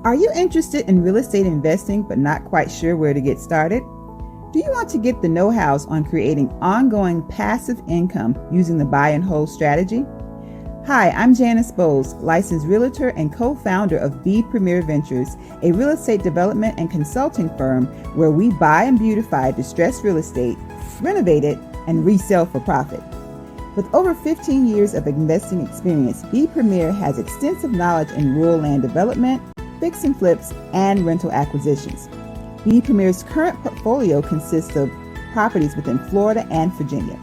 Are you interested in real estate investing but not quite sure where to get started? Do you want to get the know-hows on creating ongoing passive income using the buy and hold strategy? Hi, I'm Janice Bowles, licensed realtor and co-founder of B Premier Ventures, a real estate development and consulting firm where we buy and beautify distressed real estate, renovate it, and resell for profit. With over 15 years of investing experience, B Premier has extensive knowledge in rural land development, fix and flips, and rental acquisitions. B Premier's current portfolio consists of properties within Florida and Virginia.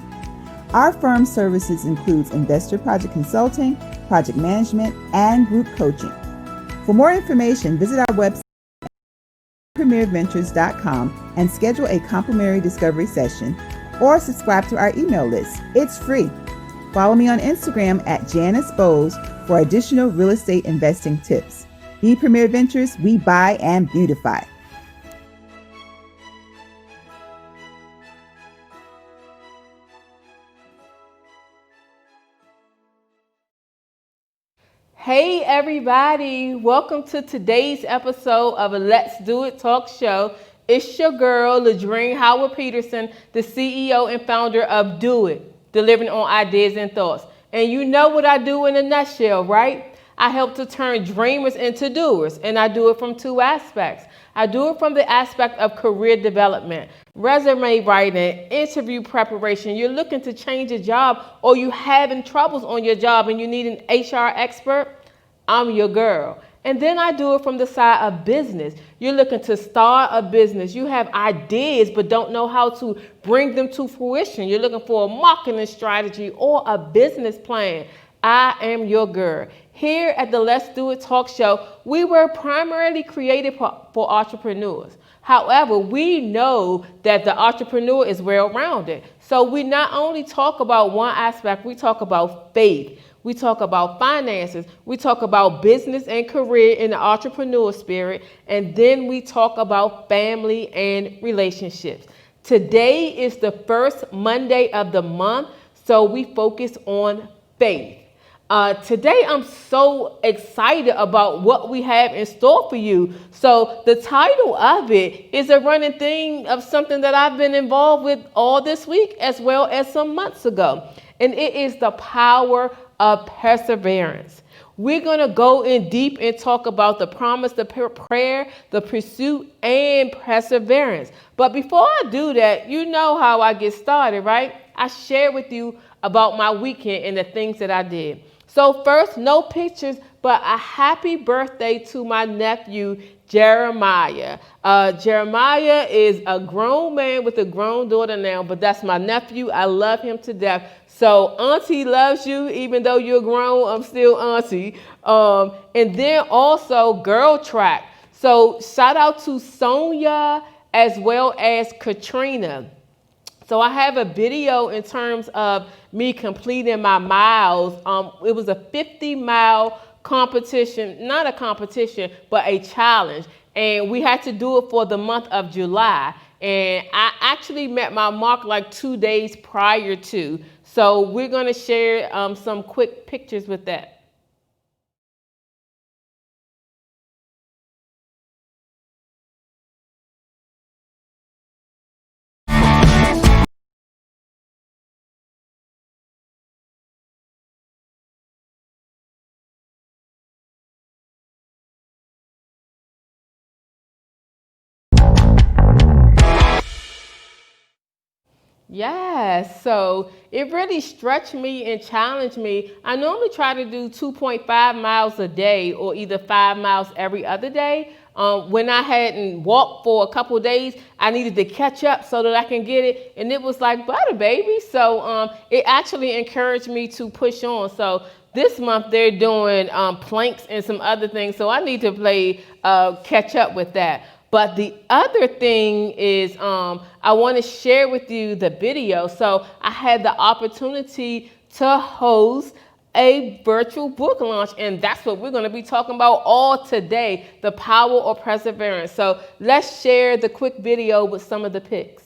Our firm's services includes investor project consulting, project management, and group coaching. For more information, visit our website at premierventures.com and schedule a complimentary discovery session or subscribe to our email list. It's free. Follow me on Instagram at Janice Bowles for additional real estate investing tips. B Premier Ventures, we buy and beautify. Hey everybody, welcome to today's episode of a Let's Do It talk show. It's your girl, Ladrine Howard Peterson, the CEO and founder of Do It, delivering on ideas and thoughts. And you know what I do in a nutshell, right? I help to turn dreamers into doers, and I do it from two aspects. I do it from the aspect of career development, resume writing, interview preparation. You're looking to change a job or you having troubles on your job and you need an HR expert. I'm your girl. And then I do it from the side of business. You're looking to start a business. You have ideas but don't know how to bring them to fruition. You're looking for a marketing strategy or a business plan. I am your girl. Here at the Let's Do It talk show, we were primarily created for entrepreneurs. However, we know that the entrepreneur is well-rounded. So we not only talk about one aspect, we talk about faith. We talk about finances. We talk about business and career in the entrepreneur spirit. And then we talk about family and relationships. Today is the first Monday of the month, so we focus on faith. Today, I'm so excited about what we have in store for you. So the title of it is a running theme of something that I've been involved with all this week as well as some months ago. And it is the power of perseverance. We're going to go in deep and talk about the promise, the prayer, the pursuit, and perseverance. But before I do that, you know how I get started, right? I share with you about my weekend and the things that I did. So first, no pictures, but a happy birthday to my nephew, Jeremiah. Jeremiah is a grown man with a grown daughter now, but that's my nephew. I love him to death. So Auntie loves you, even though you're grown, I'm still Auntie. And then also Girl Track. So shout out to Sonia as well as Katrina. So I have a video in terms of me completing my miles. It was a 50-mile competition, not a competition, but a challenge. And we had to do it for the month of July. And I actually met my mark like 2 days prior to. So we're going to share some quick pictures with that. Yes, so it really stretched me and challenged me. I normally try to do 2.5 miles a day or either 5 miles every other day. When I hadn't walked for a couple of days, I needed to catch up so that I can get it. And it was like butter, baby. So it actually encouraged me to push on. So this month they're doing planks and some other things. So I need to catch up with that. But the other thing is I want to share with you the video. So I had the opportunity to host a virtual book launch, and that's what we're going to be talking about all today, the power of perseverance. So let's share the quick video with some of the pics.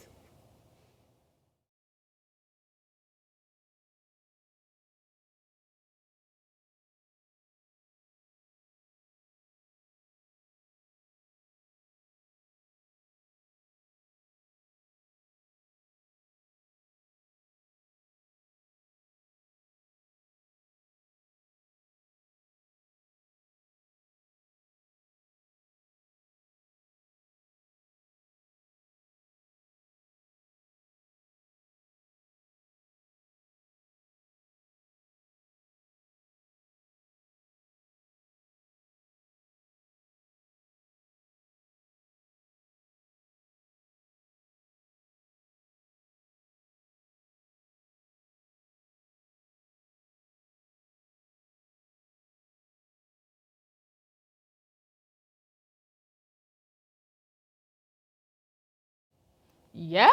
Yes,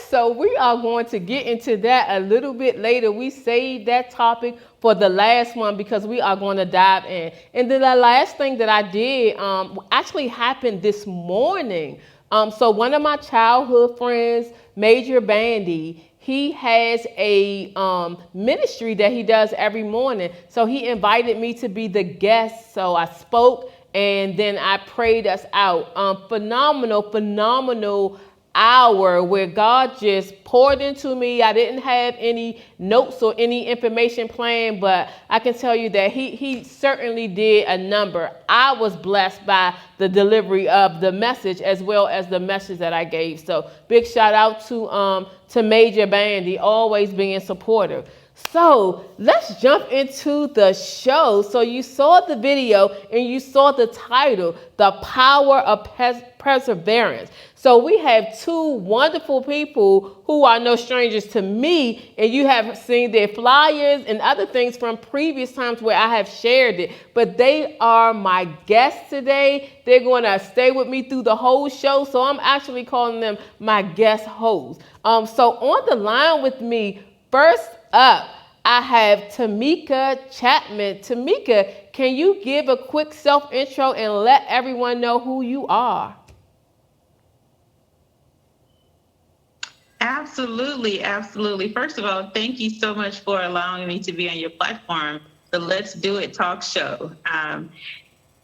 so we are going to get into that a little bit later. We saved that topic for the last one because we are going to dive in. And then the last thing that I did actually happened this morning. So one of my childhood friends, Major Bandy, he has a ministry that he does every morning. So he invited me to be the guest. So I spoke and then I prayed us out. Phenomenal hour where God just poured into me. I didn't have any notes or any information planned, but I can tell you that he certainly did a number. I was blessed by the delivery of the message as well as the message that I gave. So big shout out to Major Bandy, always being supportive. So let's jump into the show. So you saw the video and you saw the title, The Power of Perseverance. So we have two wonderful people who are no strangers to me, and you have seen their flyers and other things from previous times where I have shared it. But they are my guests today. They're going to stay with me through the whole show. So I'm actually calling them my guest hosts. So on the line with me, first up, I have Tamika Chapman. Tamika, can you give a quick self-intro and let everyone know who you are? Absolutely. First of all, thank you so much for allowing me to be on your platform, the Let's Do It talk show.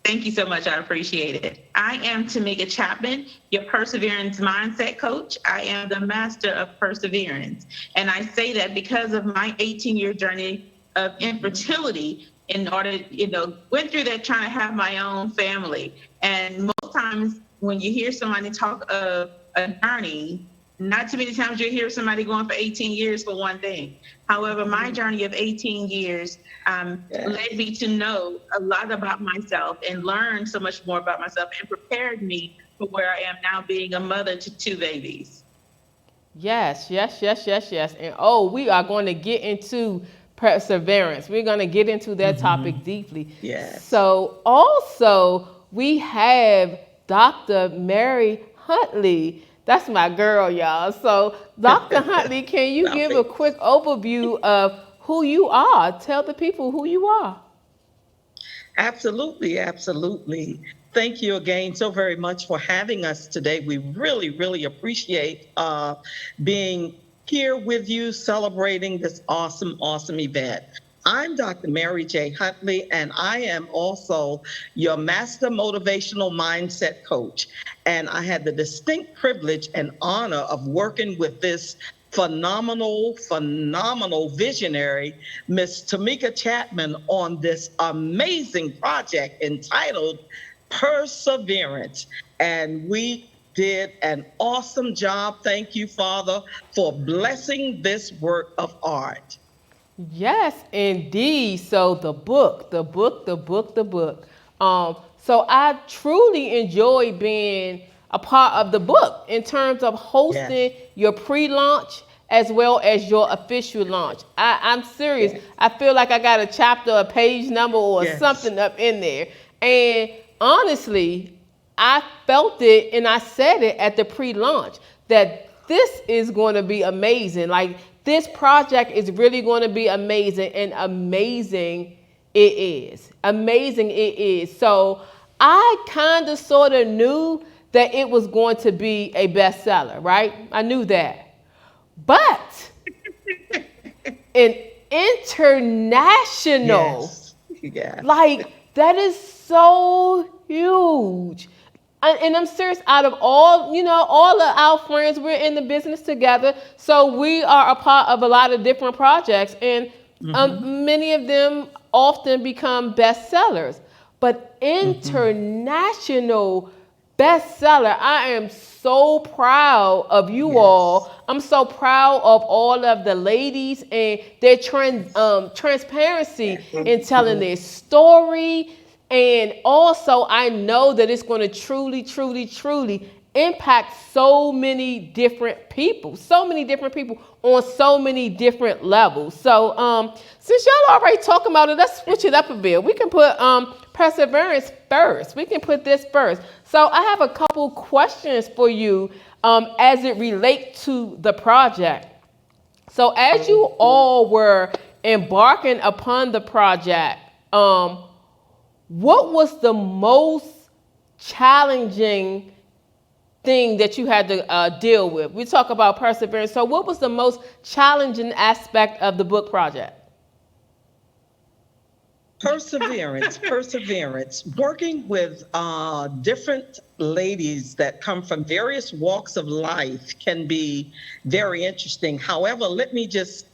Thank you so much. I appreciate it. I am Tamika Chapman, your perseverance mindset coach. I am the master of perseverance. And I say that because of my 18-year journey of infertility in order, went through that trying to have my own family. And most times when you hear somebody talk of a journey, not too many times you'll hear somebody going for 18 years for one thing. However, my journey of 18 years led me to know a lot about myself and learn so much more about myself and prepared me for where I am now, being a mother to two babies. Yes. And we are going to get into perseverance. We're going to get into that topic deeply. Yes. So also we have Dr. Mary Huntley. That's my girl, y'all. So Dr. Huntley, can you give a quick overview of who you are? Tell the people who you are. Absolutely. Thank you again so very much for having us today. We really appreciate being here with you, celebrating this awesome event. I'm Dr. Mary J. Huntley, and I am also your Master Motivational Mindset Coach. And I had the distinct privilege and honor of working with this phenomenal visionary, Miss Tamika Chapman, on this amazing project entitled Perseverance. And we did an awesome job. Thank you, Father, for blessing this work of art. Yes, indeed. So the book. So I truly enjoy being a part of the book in terms of hosting your pre-launch as well as your official launch. I'm serious. I feel like I got a chapter, a page number, or something up in there. And honestly, I felt it and I said it at the pre-launch that this is going to be amazing. Like, this project is really going to be amazing, and amazing it is. So I kind of sort of knew that it was going to be a bestseller, right? I knew that. But an international, like, that is so huge. And I'm serious, out of all of our friends, we're in the business together. So we are a part of a lot of different projects, and many of them often become bestsellers. But international bestseller, I am so proud of you all. I'm so proud of all of the ladies and their transparency in telling their story. And also, I know that it's going to truly impact so many different people on so many different levels. So since y'all already talking about it, let's switch it up a bit. We can put perseverance first. We can put this first. So I have a couple questions for you as it relates to the project. So as you all were embarking upon the project, what was the most challenging thing that you had to deal with? We talk about perseverance. So what was the most challenging aspect of the book project? Perseverance. Working with different ladies that come from various walks of life can be very interesting. However, let me just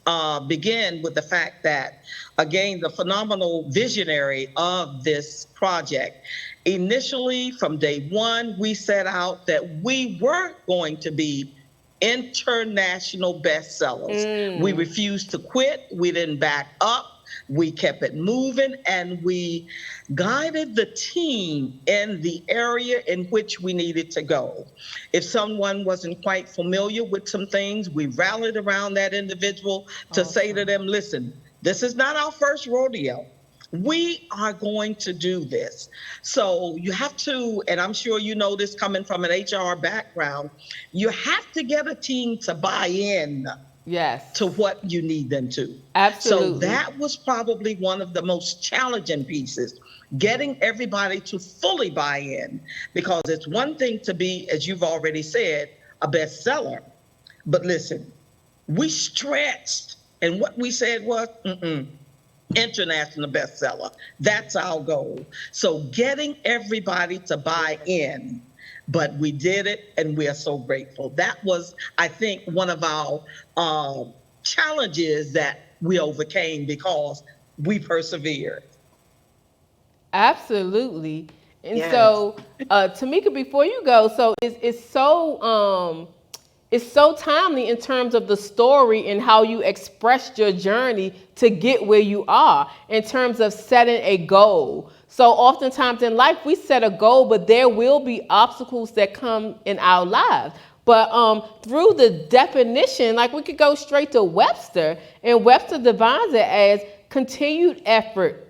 begin with the fact that, again, the phenomenal visionary of this project. Initially, from day one, we set out that we were going to be international bestsellers. We refused to quit. We didn't back up. We kept it moving, and we guided the team in the area in which we needed to go. If someone wasn't quite familiar with some things, we rallied around that individual to say to them, listen, this is not our first rodeo. We are going to do this. So you have to, and I'm sure you know this coming from an HR background, you have to get a team to buy in. Yes. To what you need them to. Absolutely. So that was probably one of the most challenging pieces, getting everybody to fully buy in, because it's one thing to be, as you've already said, a bestseller. But listen, we stretched, and what we said was, international bestseller. That's our goal. So getting everybody to buy in. But we did it, and we are so grateful. That was, I think, one of our challenges that we overcame because we persevered. Absolutely. And so, Tamika, before you go, so it's so timely in terms of the story and how you expressed your journey to get where you are in terms of setting a goal. So oftentimes in life, we set a goal, but there will be obstacles that come in our lives. But through the definition, like we could go straight to Webster, and Webster defines it as continued effort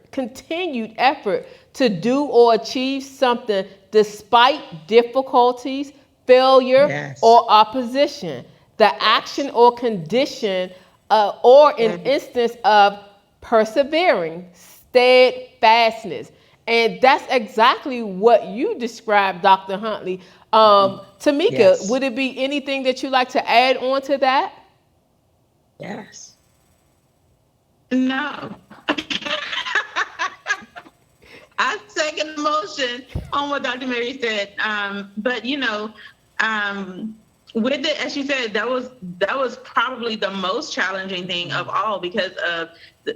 to do or achieve something despite difficulties, failure, or opposition. The action or condition or an instance of persevering, steadfastness. And that's exactly what you described, Dr. Huntley. Tamika, would it be anything that you'd like to add on to that? Yes. No. I second the motion on what Dr. Mary said. But with it, as she said, that was probably the most challenging thing of all, because of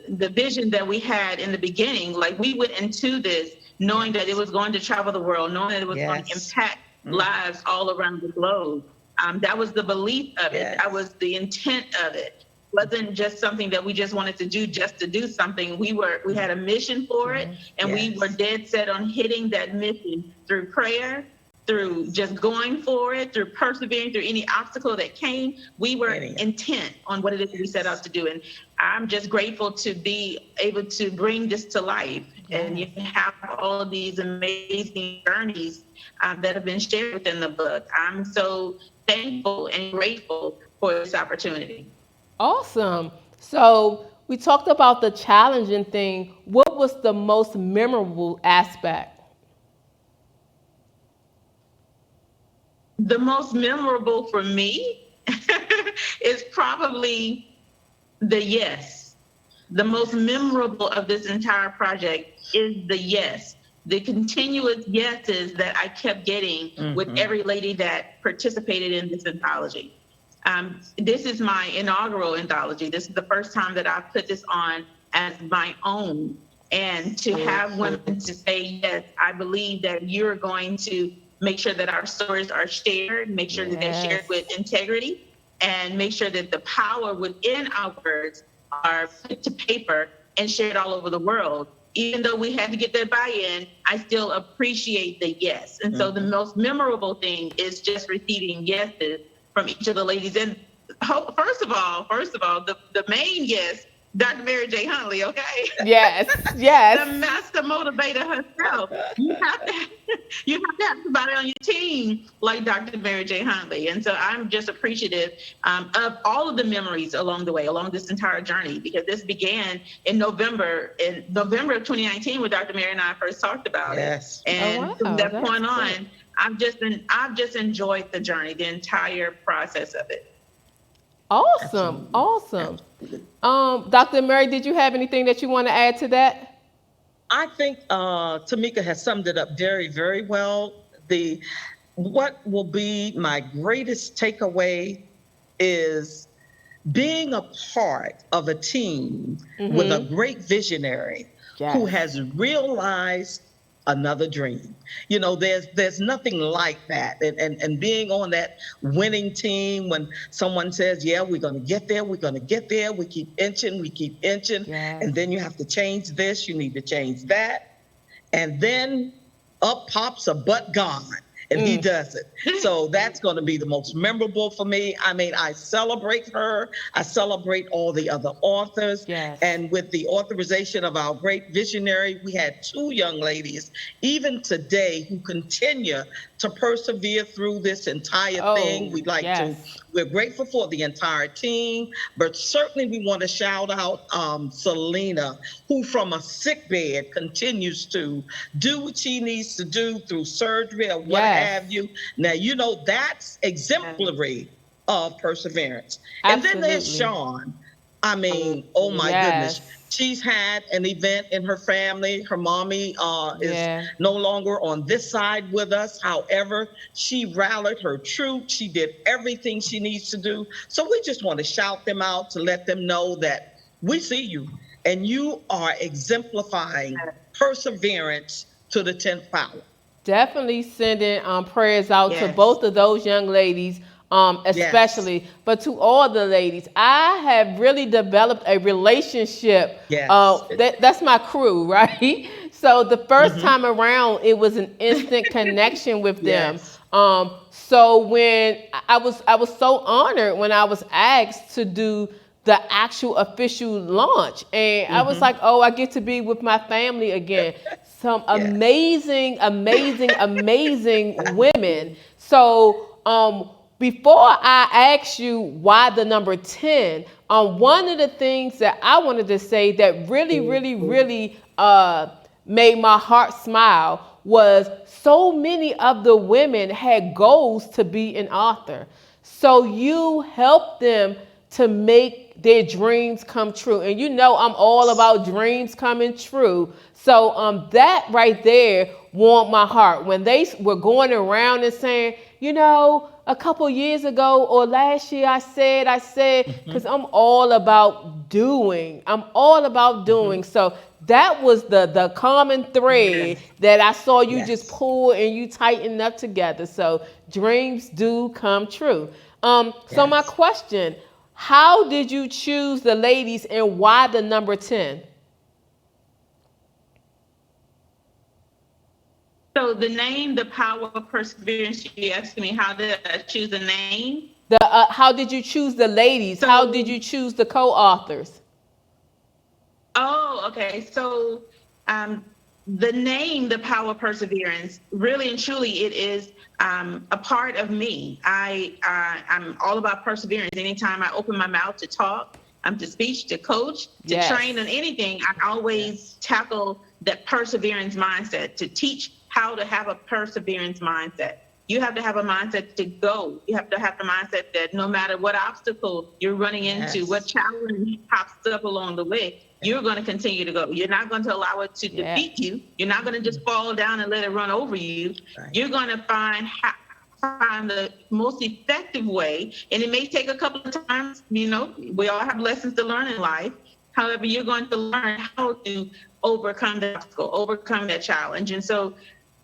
the vision that we had in the beginning. Like, we went into this knowing that it was going to travel the world, knowing that it was going to impact lives all around the globe. That was the belief of it. That was the intent of it. It wasn't just something that we just wanted to do just to do something. We had a mission for it, and we were dead set on hitting that mission through prayer, through just going for it, through persevering through any obstacle that came. We were intent on what it is we set out to do. And I'm just grateful to be able to bring this to life. And you have all of these amazing journeys that have been shared within the book. I'm so thankful and grateful for this opportunity. Awesome. So we talked about the challenging thing. What was the most memorable aspect? The most memorable for me is probably the yes. The most memorable of this entire project is the yes. The continuous yeses that I kept getting with every lady that participated in this anthology. This is my inaugural anthology. This is the first time that I've put this on as my own. And to have women to say, yes, I believe that you're going to make sure that our stories are shared, make sure that they're shared with integrity, and make sure that the power within our words are put to paper and shared all over the world. Even though we had to get that buy-in, I still appreciate the yes. And so the most memorable thing is just receiving yeses from each of the ladies. And first of all, the main yes Dr. Mary J. Huntley, okay? Yes, The yes. master motivator herself. You have to you have to have somebody on your team like Dr. Mary J. Huntley. And so I'm just appreciative of all of the memories along the way, along this entire journey, because this began in November of 2019 when Dr. Mary and I first talked about Yes. it. And Oh, from wow, that that's point on, good. I've just enjoyed the journey, the entire process of it. Awesome, Absolutely. awesome. Absolutely. Dr. Mary, did you have anything that you want to add to that? I think Tamika has summed it up very, very well. What will be my greatest takeaway is being a part of a team with a great visionary who Yes. has realized another dream. You know, there's nothing like that. And being on that winning team when someone says, yeah, we're gonna get there, we keep inching, Yes. and then you have to change this, you need to change that. And then up pops a but God, and he does it. So that's going to be the most memorable for me. I mean, I celebrate her. I celebrate all the other authors. Yes. And with the authorization of our great visionary, we had 2 young ladies, even today, who continue to persevere through this entire thing. We'd like yes. we're grateful for the entire team, but certainly we want to shout out Selena, who from a sick bed continues to do what she needs to do through surgery or what Yes. have you. Now, you know, that's exemplary of perseverance. And then there's Absolutely. Sean. I mean, oh my goodness. Yes. She's had an event in her family. Her mommy is Yeah. no longer on this side with us. However, she rallied her troops. She did everything she needs to do. So we just want to shout them out to let them know that we see you and you are exemplifying perseverance to the 10th power. Definitely sending prayers out to Yes. both of those young ladies, especially, but to all the ladies. I have really developed a relationship. Yes. That's my crew, right? So the first time around, it was an instant connection with them. Yes. So when I was so honored when I was asked to do the actual official launch, and I was like, oh, I get to be with my family again. Some amazing, amazing, amazing women. So before I ask you why the number 10, one of the things that I wanted to say that really, really, really made my heart smile was so many of the women had goals to be an author. So you helped them to make their dreams come true. And you know I'm all about dreams coming true. So that right there warmed my heart. When they were going around and saying, you know, a couple years ago or last year I said, because I'm all about doing. I'm all about doing. So that was the common thread that I saw you just pull and you tighten up together. So dreams do come true. So my question, how did you choose the ladies and why the number 10? So the name, The Power of Perseverance, you asked me how did I choose the name? How did you choose the ladies? How did you choose the co-authors? Oh, okay. So the name, The Power of Perseverance, really and truly, it is a part of me. I'm all about perseverance. Anytime I open my mouth to talk, to speak, to coach, to train on anything, I always tackle that perseverance mindset, to teach how to have a perseverance mindset. You have to have a mindset to go. You have to have the mindset that no matter what obstacle you're running into, what challenge pops up along the way, you're going to continue to go. You're not going to allow it to defeat you. You're not going to just fall down and let it run over you. You're going to find the most effective way. And it may take a couple of times. You know, we all have lessons to learn in life. However, you're going to learn how to overcome that obstacle, overcome that challenge. And so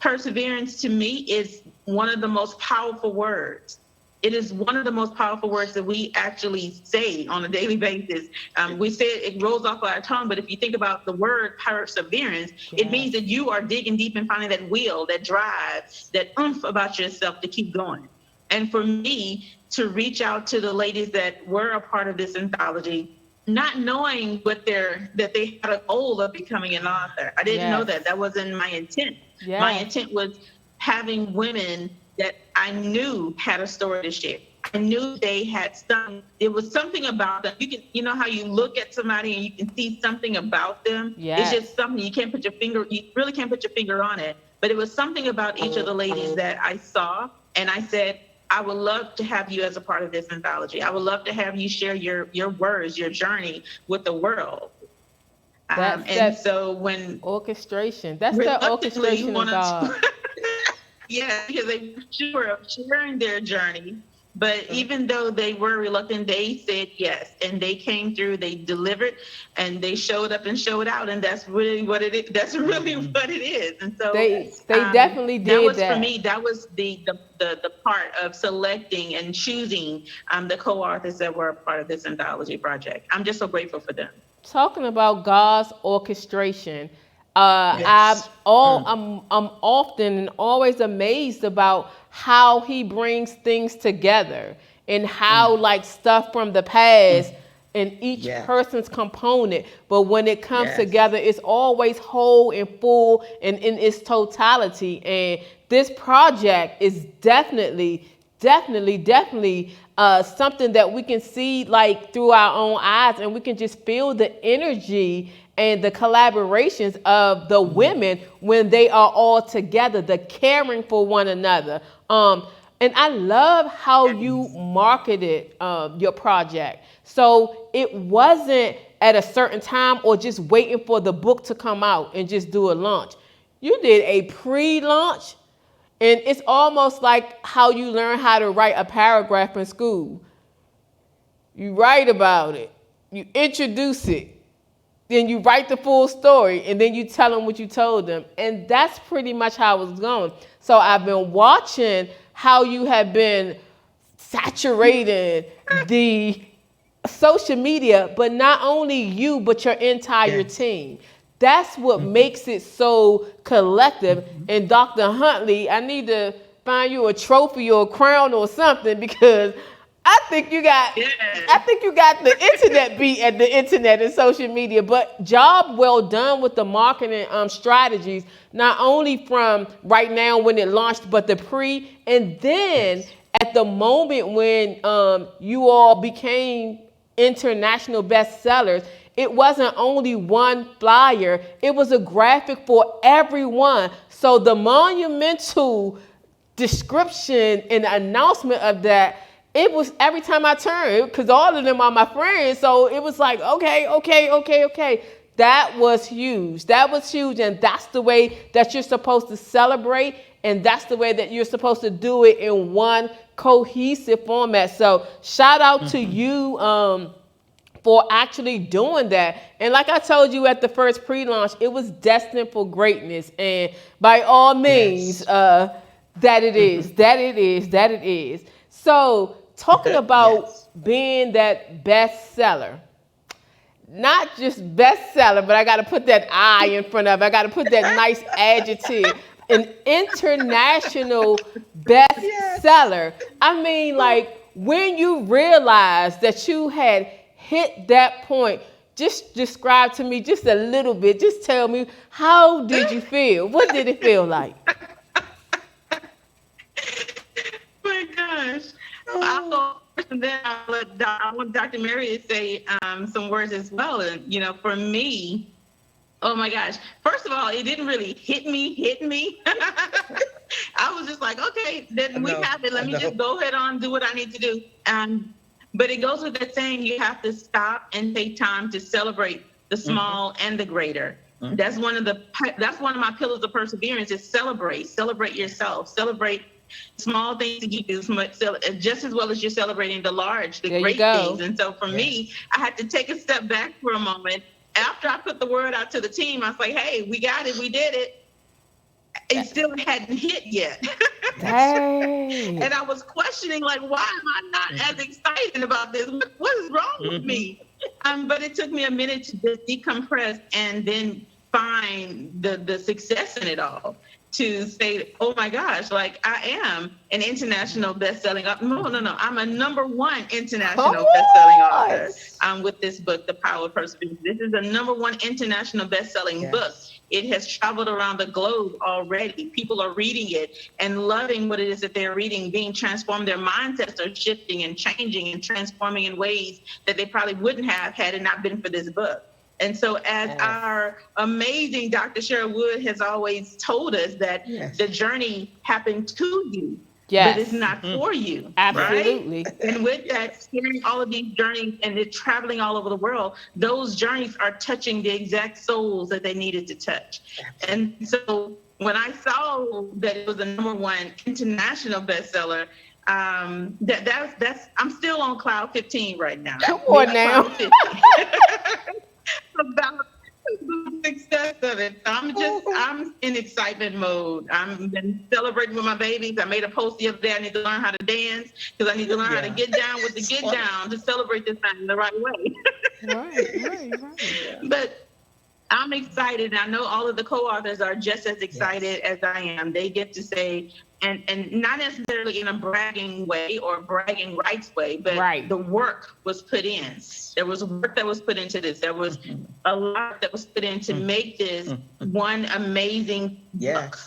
perseverance to me is one of the most powerful words. It is one of the most powerful words that we actually say on a daily basis. We say it rolls off our tongue, but if you think about the word perseverance, it means that you are digging deep and finding that will, that drive, that oomph about yourself to keep going. And for me to reach out to the ladies that were a part of this anthology, not knowing that they had a goal of becoming an author. I didn't know that. That wasn't my intent. Yes. My intent was having women that I knew had a story to share. I knew they had it was something about them. You know how you look at somebody and you can see something about them? Yes. It's just something you really can't put your finger on it. But it was something about each of the ladies that I saw, and I said, I would love to have you as a part of this anthology. I would love to have you share your words, your journey with the world. So when orchestration, that's the orchestration of God. Yeah, because they were sure of sharing their journey. But even though they were reluctant, they said yes, and they came through. They delivered, and they showed up and showed out, and that's really what it is. That's really what it is. And so they definitely did that. That was for me. That was the part of selecting and choosing the co-authors that were a part of this anthology project. I'm just so grateful for them. Talking about God's orchestration, I'm often and always amazed about how he brings things together and how like stuff from the past and each person's component, but when it comes together, it's always whole and full and in its totality. And this project is definitely something that we can see like through our own eyes, and we can just feel the energy and the collaborations of the women when they are all together, the caring for one another. And I love how you marketed your project. So it wasn't at a certain time or just waiting for the book to come out and just do a launch. You did a pre-launch, and it's almost like how you learn how to write a paragraph in school. You write about it, you introduce it, then you write the full story, and then you tell them what you told them. And that's pretty much how it's going. So I've been watching how you have been saturating the social media, but not only you, but your entire team. That's what makes it so collective. And Dr. Huntley, I need to find you a trophy or a crown or something, because I think you got the internet beat at the internet and social media. But job well done with the marketing strategies, not only from right now when it launched, but the pre, and then at the moment when you all became international bestsellers. It wasn't only one flyer, it was a graphic for everyone. So the monumental description and announcement of that, it was every time I turned, because all of them are my friends. So it was like, okay. That was huge. And that's the way that you're supposed to celebrate. And that's the way that you're supposed to do it in one cohesive format. So shout out to you for actually doing that. And like I told you at the first pre-launch, it was destined for greatness. And by all means, that it is. So talking about being that bestseller, not just bestseller, but I got to put that I in front of it. I got to put that nice adjective, an international bestseller. I mean, like, when you realized that you had hit that point, just describe to me just a little bit. Just tell me, how did you feel? What did it feel like? My gosh. I'll go first, and then I want Dr. Mary to say some words as well. And, you know, for me, oh my gosh. First of all, it didn't really hit me. I was just like, okay, then we have it. Let me just go ahead on and do what I need to do. But it goes with that saying, you have to stop and take time to celebrate the small and the greater. That's one of my pillars of perseverance, is celebrate yourself, celebrate small things that you do, just as well as you're celebrating the great things. And so for me, I had to take a step back for a moment. After I put the word out to the team, I was like, hey, we got it, we did it. It still hadn't hit yet. And I was questioning, like, why am I not as excited about this? What is wrong with me? But it took me a minute to just decompress and then find the success in it all, to say, oh my gosh, like I am an international best-selling author. No, I'm a #1 international best-selling author with this book, The Power of Perserverance. This is a #1 international best-selling book. It has traveled around the globe already. People are reading it and loving what it is that they're reading, being transformed. Their mindsets are shifting and changing and transforming in ways that they probably wouldn't have had it not been for this book. And so as our amazing Dr. Cheryl Wood has always told us, that the journey happened to you, but it's not for you. Absolutely. Right? And with that, sharing all of these journeys and it traveling all over the world, those journeys are touching the exact souls that they needed to touch. And so when I saw that it was a #1 international bestseller, that's I'm still on cloud 15 right now. Come on now. About the success of it. I'm in excitement mode. I've been celebrating with my babies. I made a post the other day. I need to learn how to dance because I need to learn how to get down with the get down to celebrate this thing the right way. Right. But I'm excited. I know all of the co-authors are just as excited as I am. They get to say, and not necessarily in a bragging way or bragging rights way, but the work was put in. There was work that was put into this. There was a lot that was put in to make this one amazing book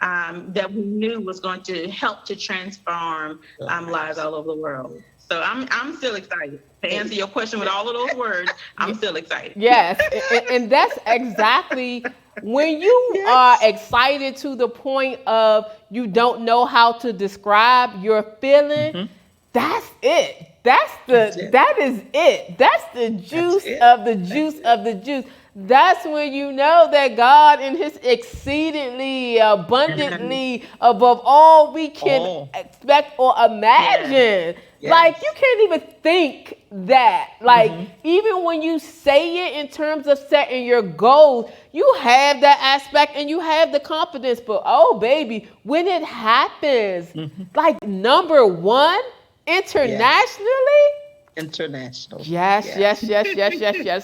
that we knew was going to help to transform lives all over the world. So I'm still excited. To answer your question with all of those words, I'm still excited. Yes, and that's exactly when you are excited to the point of you don't know how to describe your feeling. That's it. That is it. That's the juice of the juice of the juice. That's when you know that God, in his exceedingly abundantly above all we can expect or imagine. Like, you can't even think that. Like, even when you say it in terms of setting your goals, you have that aspect and you have the confidence. But, oh, baby, when it happens, like #1 internationally. International. Yes.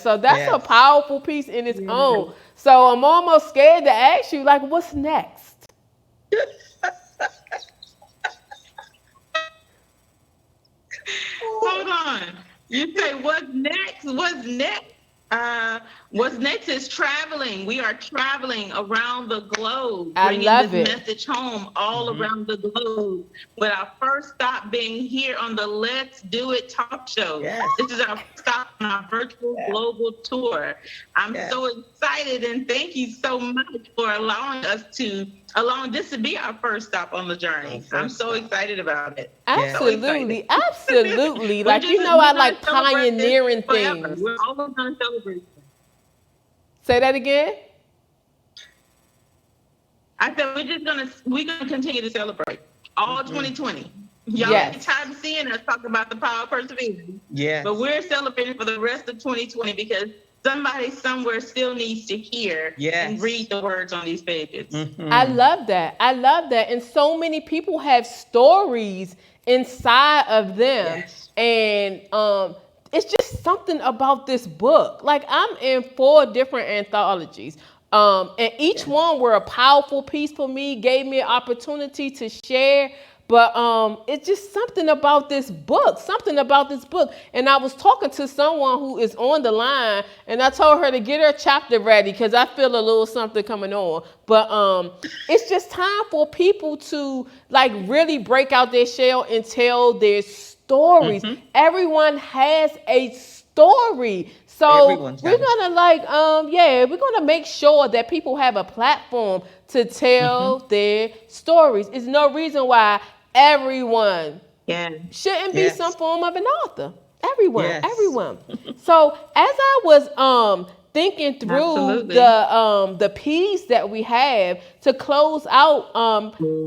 So that's a powerful piece in its own. So I'm almost scared to ask you, like, what's next? Hold on. You say what's next? What's next is traveling. We are traveling around the globe, bringing this message home all around the globe. With our first stop being here on the Let's Do It talk show. This is our stop on our virtual global tour. I'm so excited, and thank you so much for allowing this to be our first stop on the journey. I'm so excited about it. Absolutely. Like, I like pioneering things. We're always going to celebrate. Say that again. I said we're gonna continue to celebrate all 2020. Y'all get tired of seeing us talk about the power of perseverance. But we're celebrating for the rest of 2020 because somebody somewhere still needs to hear and read the words on these pages. I love that. And so many people have stories inside of them. And it's just something about this book. Like, I'm in 4 different anthologies. And each one were a powerful piece for me, gave me an opportunity to share. But it's just something about this book. And I was talking to someone who is on the line, and I told her to get her chapter ready because I feel a little something coming on. But it's just time for people to, like, really break out their shell and tell their stories. Everyone has a story. So we're gonna make sure that people have a platform to tell their stories. There's no reason why everyone shouldn't be some form of an author. Everyone. So as I was thinking through the piece that we have to close out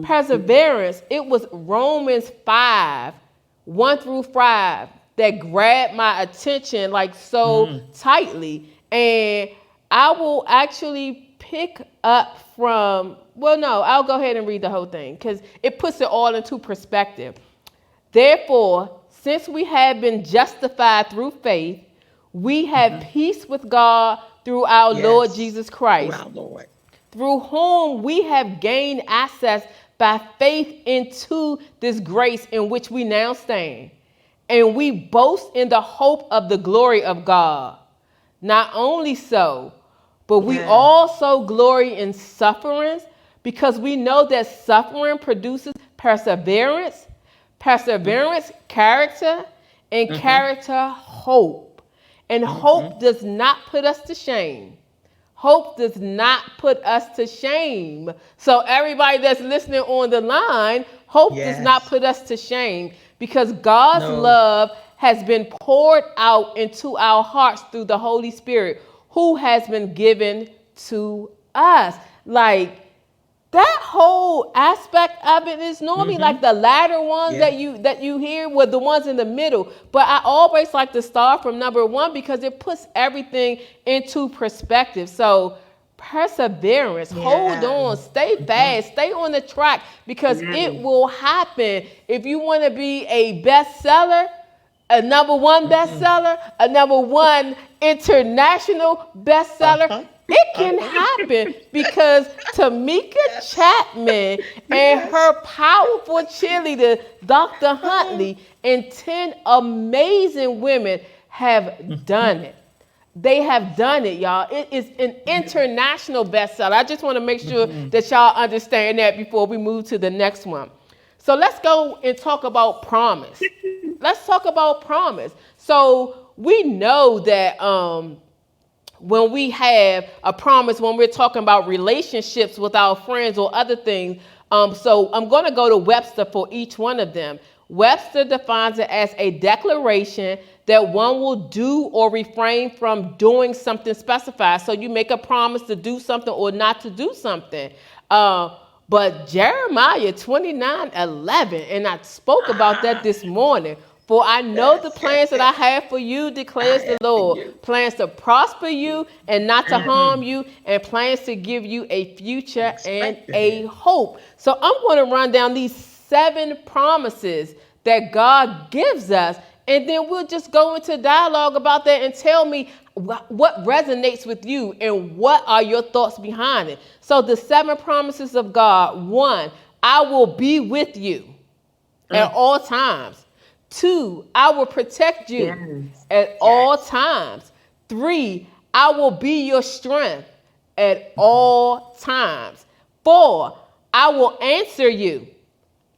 perseverance, it was Romans 5:1-5 that grabbed my attention like so tightly. And I will actually pick up from, I'll go ahead and read the whole thing because it puts it all into perspective. Therefore, since we have been justified through faith, we have peace with God through our Lord Yes. Jesus Through Christ, our Lord. through whom we have gained access by faith into this grace in which we now stand. And we boast in the hope of the glory of God. Not only so, but we Yeah. also glory in sufferings, because we know that suffering produces perseverance, perseverance, character, and character, hope. And hope does not put us to shame. Hope does not put us to shame. So everybody that's listening on the line, hope does not Yes. put us to shame, because God's No. love has been poured out into our hearts through the Holy Spirit, who has been given to us. Like, that whole aspect of it is normally like the latter ones Yeah. that you hear were the ones in the middle. But I always like to start from number one, because it puts everything into perspective. So perseverance, hold on, stay fast, stay on the track, because it will happen. If you want to be a bestseller, a number one bestseller, a number one international bestseller, it can happen, because Tamika Chapman and her powerful cheerleader, Dr. Huntley, and 10 amazing women have done it. They have done it, y'all. It is an international bestseller. I just want to make sure that y'all understand that before we move to the next one. So let's go and talk about promise. Let's talk about promise. So we know that when we have a promise, when we're talking about relationships with our friends or other things, so I'm going to go to Webster for each one of them. Webster defines it as a declaration that one will do or refrain from doing something specified. So you make a promise to do something or not to do something. But Jeremiah 29:11, and I spoke about that this morning. For I know the plans that I have for you, declares the Lord. Plans to prosper you and not to harm you, and plans to give you a future and a hope. So I'm going to run down these 7 promises that God gives us, and then we'll just go into dialogue about that and tell me what resonates with you and what are your thoughts behind it. So the 7 promises of God. 1, I will be with you at all times. 2, I will protect you at all times. 3, I will be your strength at all times. 4, I will answer you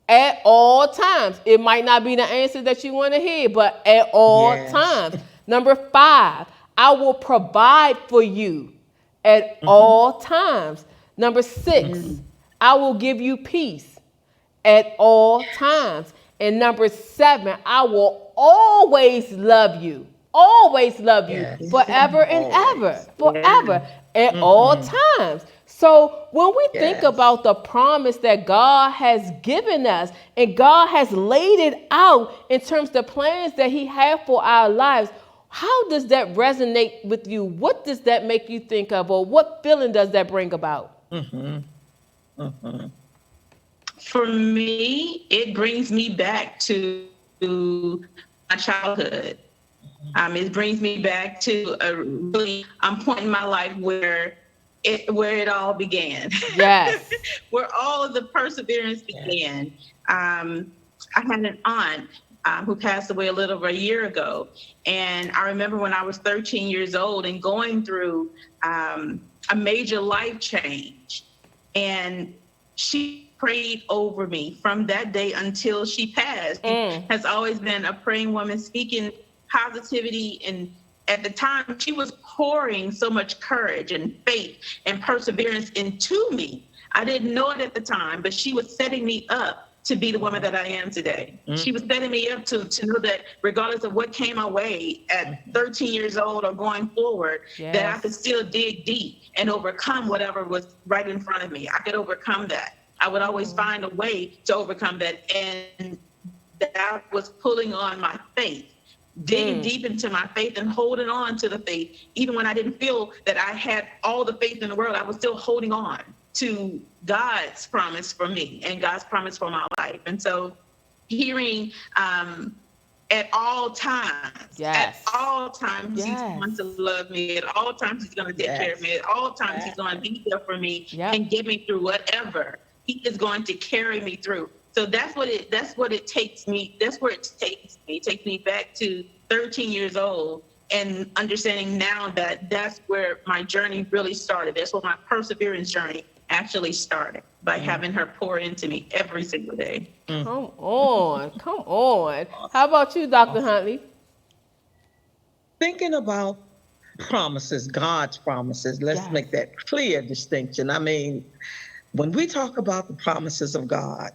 at all times. It might not be the answer that you want to hear, but at all times. Number 5, I will provide for you at all times. Number 6, I will give you peace at all times. And number 7, I will always love you. Always love you forever and ever. Forever at all times. So when we think about the promise that God has given us, and God has laid it out in terms of the plans that He has for our lives, how does that resonate with you? What does that make you think of, or what feeling does that bring about? For me, it brings me back to my childhood. It brings me back to a really point in my life where it all began. Yes. Where all of the perseverance began. I had an aunt who passed away a little over a year ago, and I remember when I was 13 years old and going through a major life change, and she prayed over me from that day until she passed. Has always been a praying woman, speaking positivity, and at the time she was pouring so much courage and faith and perseverance into me. I didn't know it at the time, but she was setting me up to be the woman that I am today. She was setting me up to know that regardless of what came my way at 13 years old or going forward, that I could still dig deep and overcome whatever was right in front of me. I could overcome that. I would always find a way to overcome that. And that was pulling on my faith, digging deep into my faith and holding on to the faith. Even when I didn't feel that I had all the faith in the world, I was still holding on to God's promise for me and God's promise for my life. And so hearing at all times. Yes. At all times, he's Yes. going to love me. At all times, he's going to take care of me. At all times, he's going to be there for me and get me through whatever. He is going to carry me through. So that's what it takes me. That's where it takes me. It takes me back to 13 years old and understanding now that that's where my journey really started. That's where my perseverance journey actually started, by having her pour into me every single day. Come on. How about you, Dr. Huntley? Thinking about promises, God's promises, let's make that clear distinction. I mean, when we talk about the promises of God,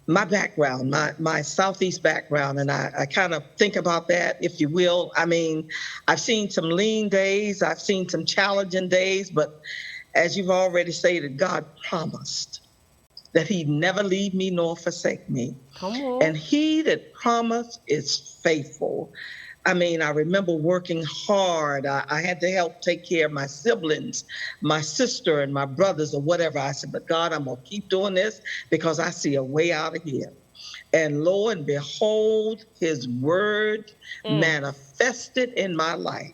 my background, my Southeast background, and I kind of think about that, if you will. I mean, I've seen some lean days, I've seen some challenging days, but as you've already stated, God promised that he'd never leave me nor forsake me. Come on. And he that promised is faithful. I mean, I remember working hard. I had to help take care of my siblings, my sister and my brothers or whatever. I said, but God, I'm going to keep doing this because I see a way out of here. And lo and behold, his word manifested in my life.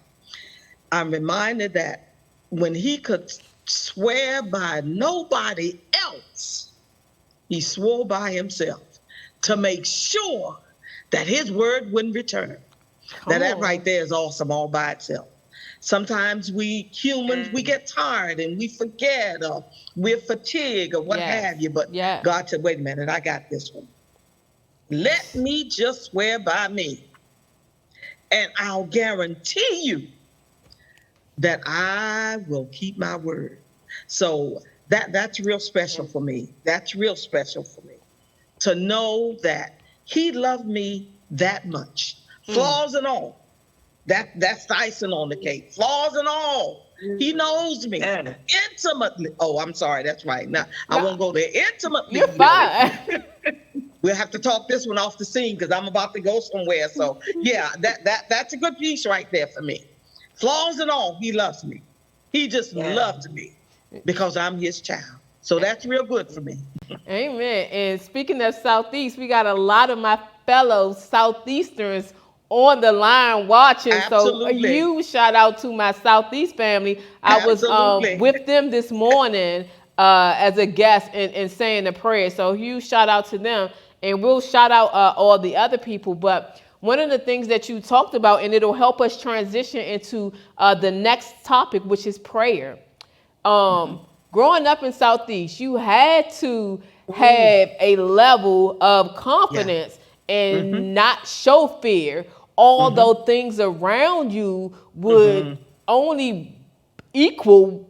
I'm reminded that when he could swear by nobody else, he swore by himself to make sure that his word wouldn't return. Now that right there is awesome all by itself. Sometimes we humans, we get tired and we forget or we're fatigued or what have you. But God said, wait a minute, I got this one. Let me just swear by me. And I'll guarantee you that I will keep my word. So that's real special for me. That's real special for me. To know that he loved me that much. Flaws and all. That's the icing on the cake. Flaws and all. He knows me intimately. Oh, I'm sorry. That's right. Now, I won't go there. Intimately. You're fine. We'll have to talk this one off the scene because I'm about to go somewhere. So, yeah, that's a good piece right there for me. Flaws and all, he loves me. He just loves me because I'm his child. So that's real good for me. Amen. And speaking of Southeast, we got a lot of my fellow Southeasterns on the line watching. Absolutely. So a huge shout out to my Southeast family. I was with them this morning as a guest and saying the prayer. So huge shout out to them. And we'll shout out all the other people. But one of the things that you talked about, and it'll help us transition into the next topic, which is prayer. Growing up in Southeast, you had to have a level of confidence and not show fear, although things around you would only equal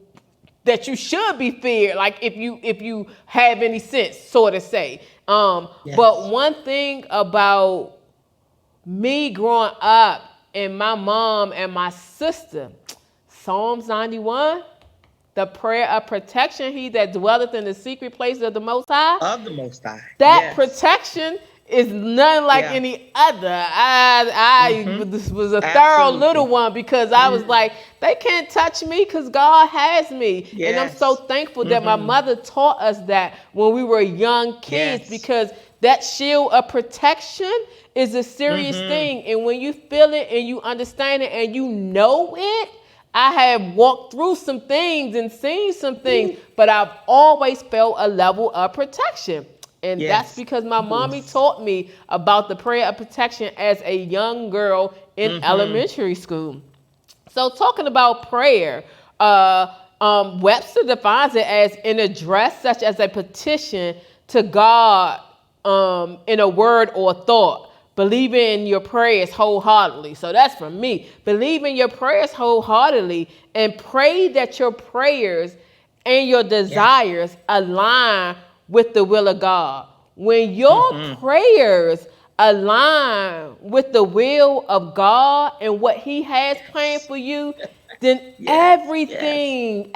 that you should be feared, like if you have any sense, so to say. But one thing about me growing up and my mom and my sister, Psalms 91, the prayer of protection, he that dwelleth in the secret place of the Most High. Of the Most High. That protection is none like any other. I was a thorough little one because I was like, they can't touch me because God has me. And I'm so thankful that my mother taught us that when we were young kids because that shield of protection is a serious thing. And when you feel it and you understand it and you know it, I have walked through some things and seen some things, but I've always felt a level of protection. And that's because my mommy taught me about the prayer of protection as a young girl in elementary school. So talking about prayer, Webster defines it as an address such as a petition to God in a word or thought. Believe in your prayers wholeheartedly. So that's from me. Believe in your prayers wholeheartedly and pray that your prayers and your desires align with the will of God. When your prayers align with the will of God and what he has planned for you, then everything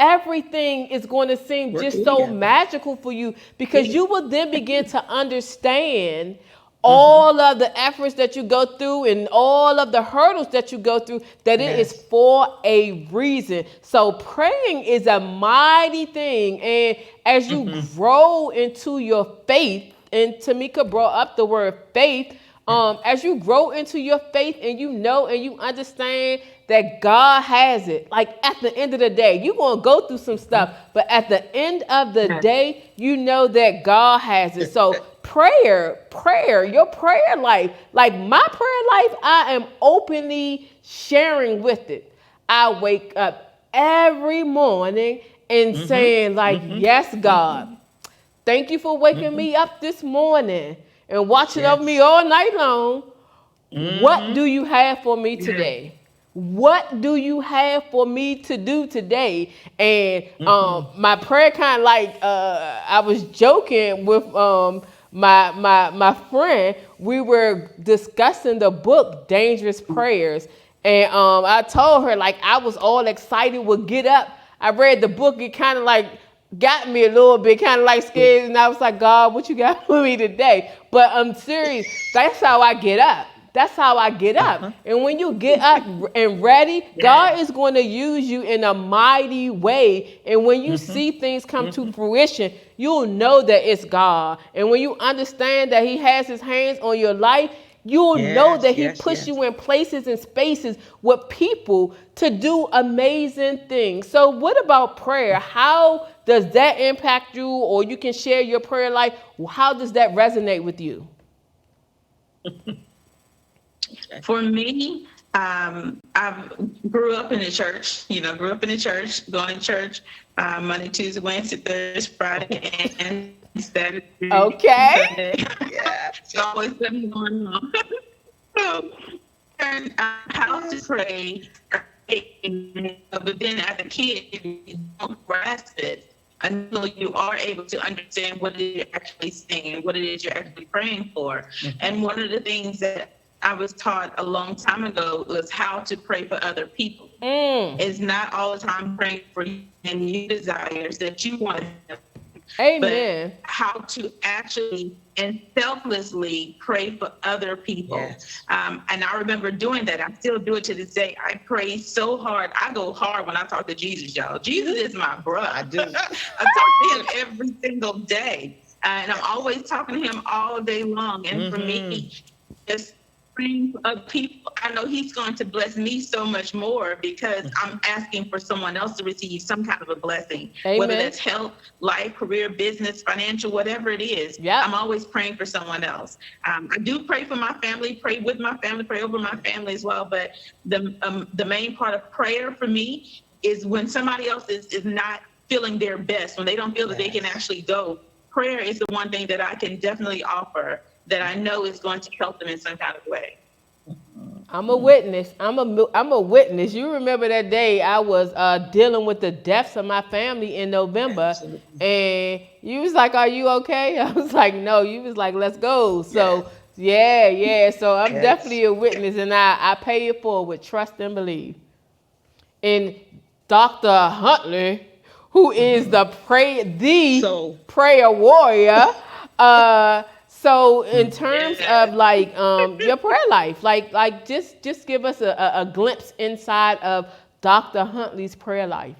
is going to seem just so magical for you because you will then begin to understand all of the efforts that you go through and all of the hurdles that you go through, that it is for a reason. So praying is a mighty thing. And as you grow into your faith and Tamika brought up the word faith. As you grow into your faith and you know and you understand that God has it, like at the end of the day, you're going to go through some stuff, but at the end of the day, you know that God has it. So prayer, your prayer life, like my prayer life, I am openly sharing with it. I wake up every morning and saying like, yes, God, thank you for waking me up this morning and watching over me all night long. What do you have for me today? What do you have for me to do today? And my prayer kind of like I was joking with my friend. We were discussing the book Dangerous Prayers, and I told her like I was all excited would get up. I read the book. It kind of like got me a little bit kind of like scared, and I was like, God, what you got for me today? But I'm serious. That's how I get up. That's how I get up. And when you get up and ready, God is going to use you in a mighty way. And when you see things come to fruition, you'll know that it's God. And when you understand that he has his hands on your life, you'll know that he puts you in places and spaces with people to do amazing things. So what about prayer? How does that impact you? Or you can share your prayer life. How does that resonate with you? For me, I grew up in the church, going to church Monday, Tuesday, Wednesday, Thursday, Friday, and Saturday. Okay. Sunday. It's always something going on. So, and how to pray, but then as a kid, you don't grasp it until you are able to understand what it is you're actually saying, what it is you're actually praying for. And one of the things that I was taught a long time ago was how to pray for other people. It's not all the time praying for you and your desires that you want to have. Amen. But how to actually and selflessly pray for other people. And I remember doing that. I still do it to this day. I pray so hard. I go hard when I talk to Jesus, y'all. Jesus is my brother. I do. I talk to him every single day. And I'm always talking to him all day long. And for me, just praying for other people, I know he's going to bless me so much more because I'm asking for someone else to receive some kind of a blessing. Amen. Whether that's health, life, career, business, financial, whatever it is. I'm always praying for someone else. I do pray for my family, pray with my family, pray over my family as well. But the main part of prayer for me is when somebody else is not feeling their best, when they don't feel that they can actually go. Prayer is the one thing that I can definitely offer that I know is going to help them in some kind of way. I'm a witness. I'm a witness. You remember that day I was dealing with the deaths of my family in November, and you was like, "Are you okay?" I was like, "No." You was like, "Let's go." So yeah. So I'm definitely a witness, and I pay it forward with trust and believe. And Dr. Huntley, who is the prayer warrior, so in terms of like your prayer life, like just give us a glimpse inside of Dr. Huntley's prayer life.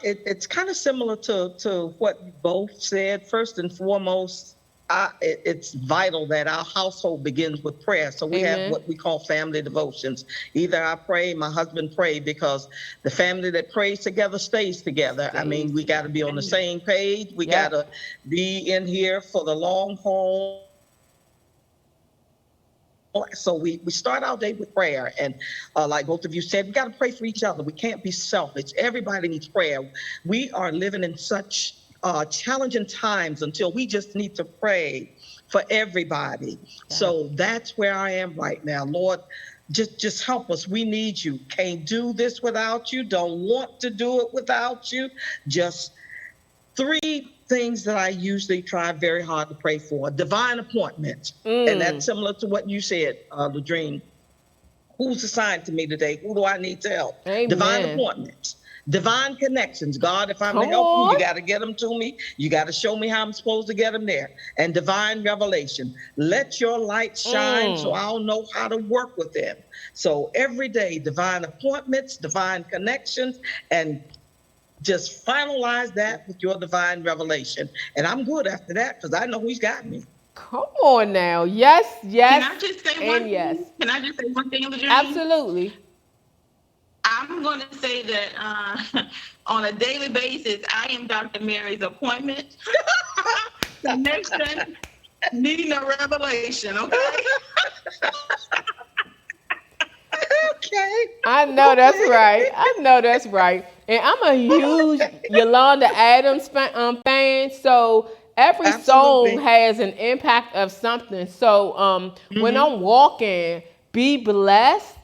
It's kind of similar to what you both said. First and foremost, it's vital that our household begins with prayer. So we have what we call family devotions. Either I pray, my husband pray, because the family that prays together stays together. I mean, we got to be on the same page. We got to be in here for the long haul. So we start our day with prayer. And like both of you said, we got to pray for each other. We can't be selfish. Everybody needs prayer. We are living in such challenging times until we just need to pray for everybody. So that's where I am right now. Lord, just help us. We need you. Can't do this without you. Don't want to do it without you. Just 3 things that I usually try very hard to pray for. Divine appointments. And that's similar to what you said, Ladrine. Who's assigned to me today? Who do I need to help? Amen. Divine appointments. Divine connections. God, if I'm to help you got to get them to me. You got to show me how I'm supposed to get them there. And divine revelation. Let your light shine so I'll know how to work with them. So every day, divine appointments, divine connections, and Just finalize that with your divine revelation. And I'm good after that because I know he's got me. Come on now. Yes, Can yes, I just say one and yes. thing? Can I just say one thing, Ladrine? Absolutely. I'm going to say that on a daily basis, I am Dr. Mary's appointment. Connection, needing a revelation, okay? Okay. I know that's right. I know that's right. And I'm a huge Yolanda Adams fan. So every Absolutely. song has an impact of something. So when I'm walking, be blessed.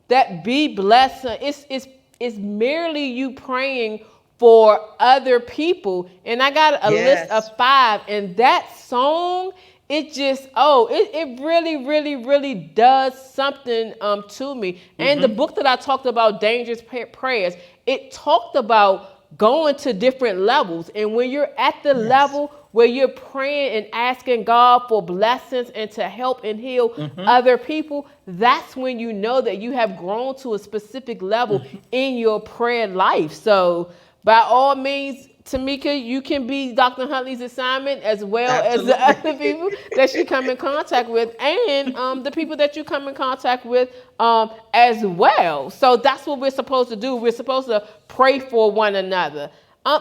That be blessed. It's merely you praying for other people. And I got a list Yes. of 5. And that song, it just it really really does something to me. And the book that I talked about, Dangerous Prayers, it talked about going to different levels. And when you're at the level where you're praying and asking God for blessings and to help and heal other people, that's when you know that you have grown to a specific level in your prayer life. So by all means, Tamika, you can be Dr. Huntley's assignment as well as the other people that she come in contact with, and the people that you come in contact with as well. So that's what we're supposed to do. We're supposed to pray for one another.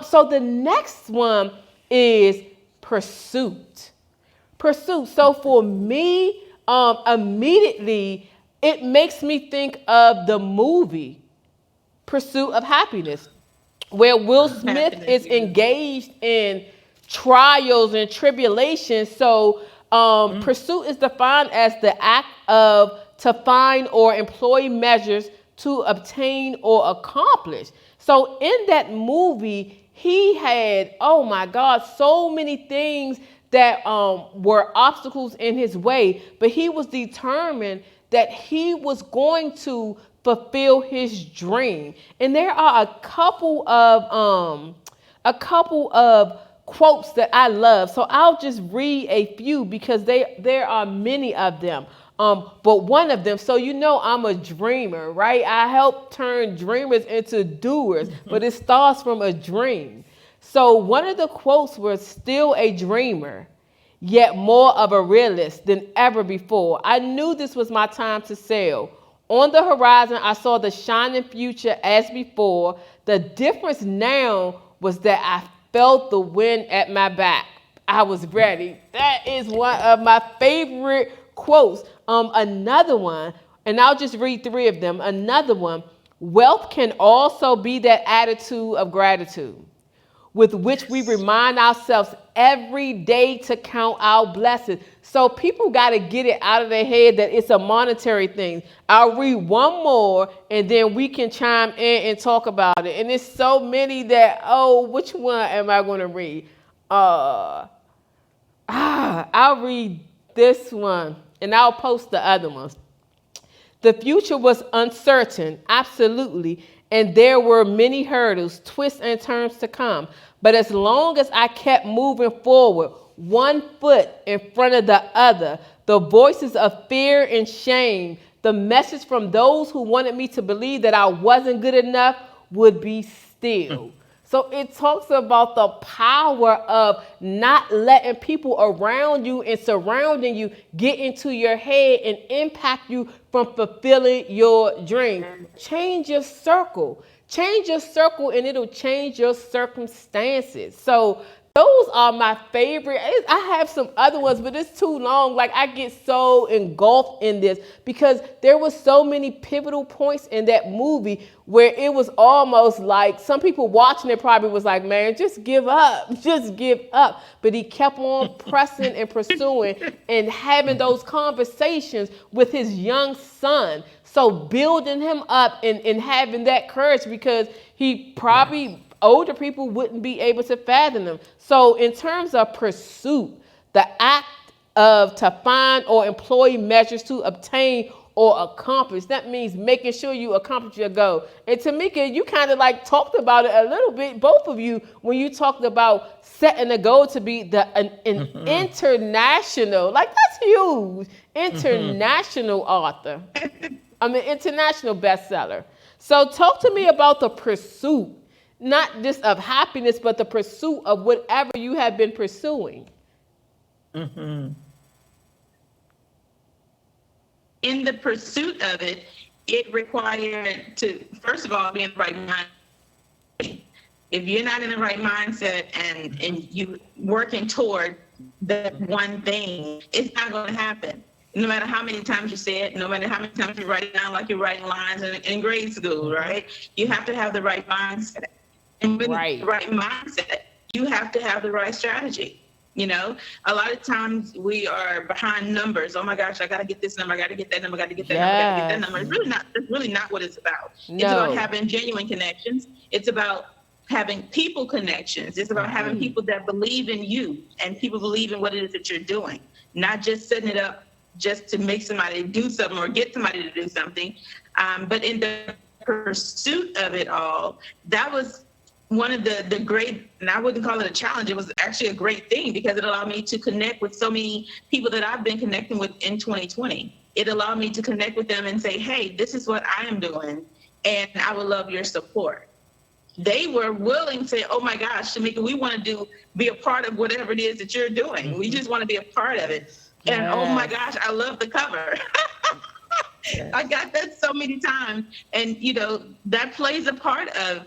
So the next one is pursuit. Pursuit. So for me, immediately, it makes me think of the movie Pursuit of Happiness, where Will Smith is engaged in trials and tribulations. So pursuit is defined as the act of to find or employ measures to obtain or accomplish. So in that movie, he had, oh my God, so many things that were obstacles in his way, but he was determined that he was going to fulfill his dream. And there are a couple of quotes that I love. So I'll just read a few because there are many of them. But one of them, so you know I'm a dreamer, right? I help turn dreamers into doers, but it starts from a dream. So one of the quotes was, "Still a dreamer, yet more of a realist than ever before. I knew this was my time to sail. On the horizon, I saw the shining future as before. The difference now was that I felt the wind at my back. I was ready." That is one of my favorite quotes. Another one, and I'll just read 3 of them. Another one, "Wealth can also be that attitude of gratitude with which we remind ourselves every day to count our blessings." So people got to get it out of their head that it's a monetary thing. I'll read one more and then we can chime in and talk about it. And there's so many that, which one am I going to read? I'll read this one and I'll post the other ones. "The future was uncertain, absolutely, and there were many hurdles, twists, and turns to come. But as long as I kept moving forward, one foot in front of the other, the voices of fear and shame, the message from those who wanted me to believe that I wasn't good enough would be still." So it talks about the power of not letting people around you and surrounding you get into your head and impact you from fulfilling your dream. Change your circle. Change your circle and it'll change your circumstances. So those are my favorite. I have some other ones, but it's too long. Like I get so engulfed in this because there was so many pivotal points in that movie where it was almost like some people watching it probably was like, man, just give up, just give up. But he kept on pressing and pursuing and having those conversations with his young son. So building him up and having that courage because he probably older people wouldn't be able to fathom them. So in terms of pursuit, the act of to find or employ measures to obtain or accomplish, that means making sure you accomplish your goal. And Tamika, you kind of like talked about it a little bit, both of you, when you talked about setting a goal to be an international, like that's huge, international author. I mean, international bestseller. So talk to me about the pursuit not just of happiness, but the pursuit of whatever you have been pursuing. Mm-hmm. In the pursuit of it, it required to, first of all, be in the right mind. If you're not in the right mindset and you working toward that one thing, it's not going to happen. No matter how many times you say it, no matter how many times you write it down like you're writing lines in grade school, right? You have to have the right mindset. And with the right mindset, you have to have the right strategy. You know, a lot of times we are behind numbers. Oh my gosh, I got to get this number. I got to get that number. I got to get that number. I got to get that number. It's really not what it's about. No. It's about having genuine connections. It's about having people connections. It's about having people that believe in you and people believe in what it is that you're doing, not just setting it up just to make somebody do something or get somebody to do something. But in the pursuit of it all, that was one of the great, and I wouldn't call it a challenge, it was actually a great thing because it allowed me to connect with so many people that I've been connecting with in 2020. It allowed me to connect with them and say, hey, this is what I am doing, and I would love your support. They were willing to say, oh my gosh, Shamika, we want to be a part of whatever it is that you're doing. We just want to be a part of it. And oh my gosh, I love the cover. Yes. I got that so many times. And, you know, that plays a part of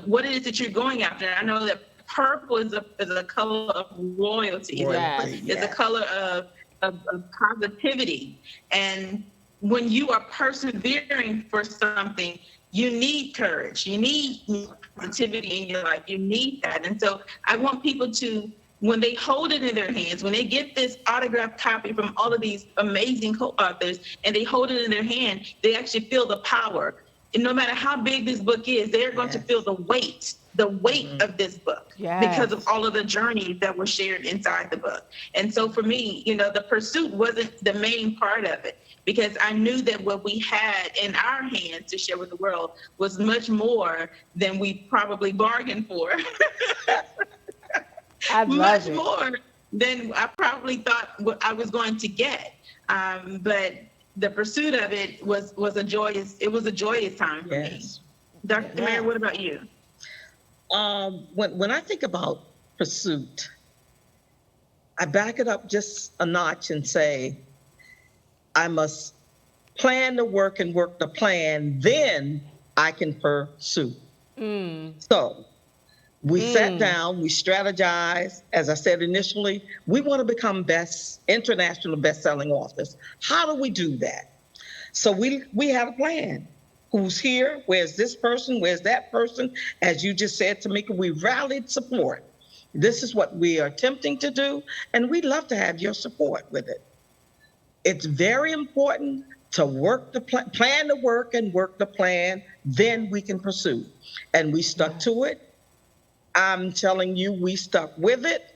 what it is that you're going after. I know that purple is a color of royalty. Yes. It's a color of positivity. And when you are persevering for something, you need courage. You need positivity in your life. You need that. And so I want people to, when they hold it in their hands, when they get this autographed copy from all of these amazing co-authors and they hold it in their hand, they actually feel the power. And no matter how big this book is, they're going to feel the weight of this book because of all of the journeys that were shared inside the book. And so for me, you know, the pursuit wasn't the main part of it because I knew that what we had in our hands to share with the world was much more than we probably bargained for. Much more than I probably thought I was going to get. But the pursuit of it was a joyous time for me. Dr. Mary, what about you? When I think about pursuit, I back it up just a notch and say, I must plan the work and work the plan, then I can pursue. So we sat down, we strategized. As I said initially, we want to become international best-selling authors. How do we do that? So we had a plan. Who's here? Where's this person? Where's that person? As you just said, Tamika, we rallied support. This is what we are attempting to do, and we'd love to have your support with it. It's very important to work the plan the work and work the plan, then we can pursue. And we stuck to it. I'm telling you, we stuck with it,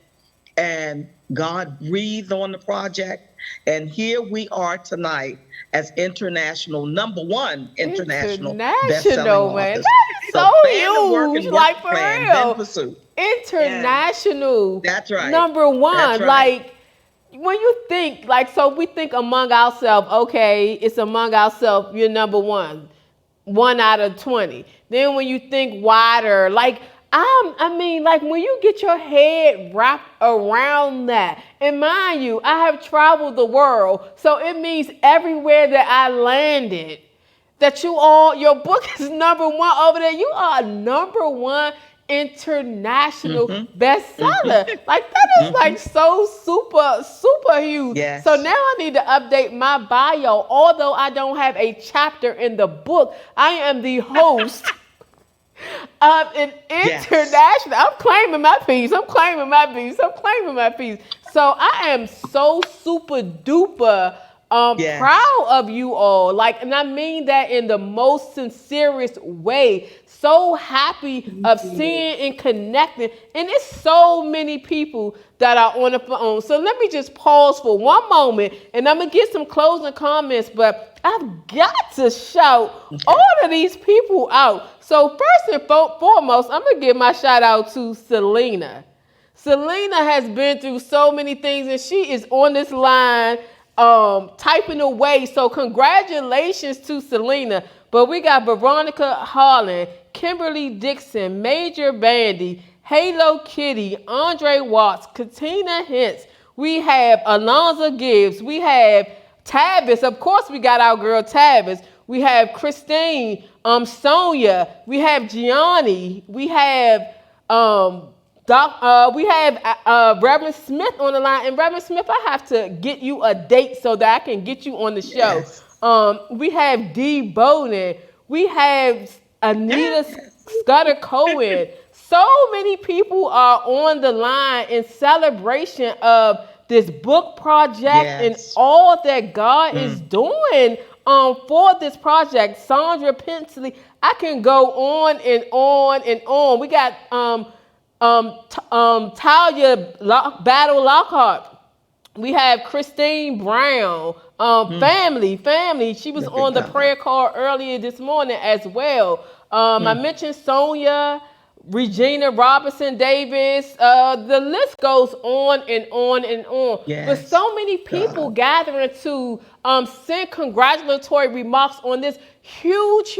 and God breathed on the project. And here we are tonight as number one international best-selling authors. So huge, like for real. International. That's right. Number one. That's right. Like when you think, like, so we think among ourselves, okay, it's among ourselves, you're number one out of 20. Then when you think wider, like, I mean, like when you get your head wrapped around that, and mind you, I have traveled the world, so it means everywhere that I landed, that your book is number one over there. You are number one international bestseller. Like that is like so super huge. Yes. So now I need to update my bio. Although I don't have a chapter in the book, I am the host of an international. I'm claiming my piece. So I am so super duper proud of you all. Like, and I mean that in the most sincerest way. So happy of seeing and connecting. And it's so many people that are on the phone. So let me just pause for one moment and I'm going to get some closing comments, but I've got to shout all of these people out. So first and foremost, I'm going to give my shout out to Selena. Selena has been through so many things and she is on this line typing away. So congratulations to Selena. But we got Veronica Holland, Kimberly Dixon, Major Bandy, Halo Kitty, Andre Watts, Katina Hintz. We have Alonza Gibbs. We have Tavis. Of course, we got our girl Tavis. We have Christine, Sonia. We have Gianni. We have we have Reverend Smith on the line. And Reverend Smith, I have to get you a date so that I can get you on the show. Yes. We have Dee Bowden. We have Anita Scudder Cohen. So many people are on the line in celebration of this book project and all that God is doing for this project. Sandra Pensley, I can go on and on and on. We got Talia Battle Lockhart. We have Christine Brown, family. She was on the prayer call earlier this morning as well. I mentioned Sonia, Regina Robinson Davis. The list goes on and on and on. Yes. But so many people gathering to send congratulatory remarks on this huge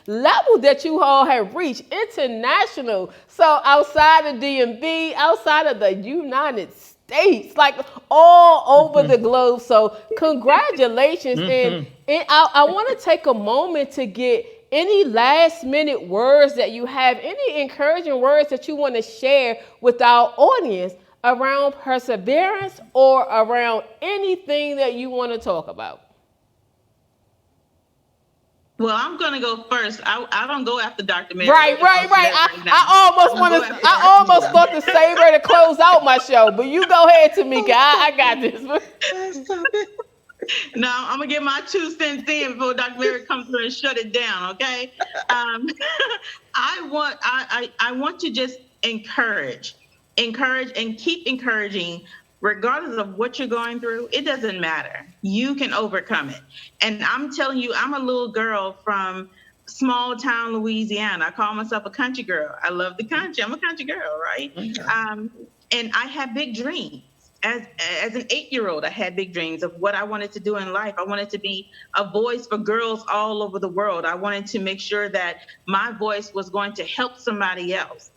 level that you all have reached, international. So outside of DMV, outside of the United States, like all over the globe. So congratulations. And I want to take a moment to get any last minute words that you have, any encouraging words that you want to share with our audience around perseverance or around anything that you want to talk about. Well, I'm going to go first. I don't go after Dr. Mary. Right. I almost thought to save her to close out my show, but you go ahead, Tamika. I got this. No, I'm going to get my 2 cents in before Dr. Mary comes through and shut it down, okay? I want to just encourage and keep encouraging. Regardless of what you're going through, it doesn't matter. You can overcome it. And I'm telling you, I'm a little girl from small town Louisiana. I call myself a country girl. I love the country. I'm a country girl, right? And I had big dreams. As an 8-year-old, I had big dreams of what I wanted to do in life. I wanted to be a voice for girls all over the world. I wanted to make sure that my voice was going to help somebody else.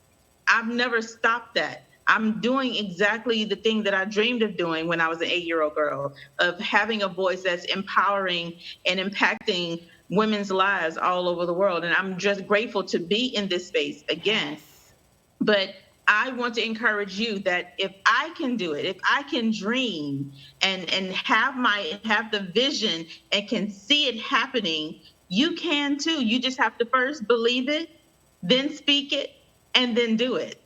I've never stopped that. I'm doing exactly the thing that I dreamed of doing when I was an 8-year-old girl, of having a voice that's empowering and impacting women's lives all over the world. And I'm just grateful to be in this space again. But I want to encourage you that if I can do it, if I can dream and have the vision and can see it happening, you can too. You just have to first believe it, then speak it, and then do it.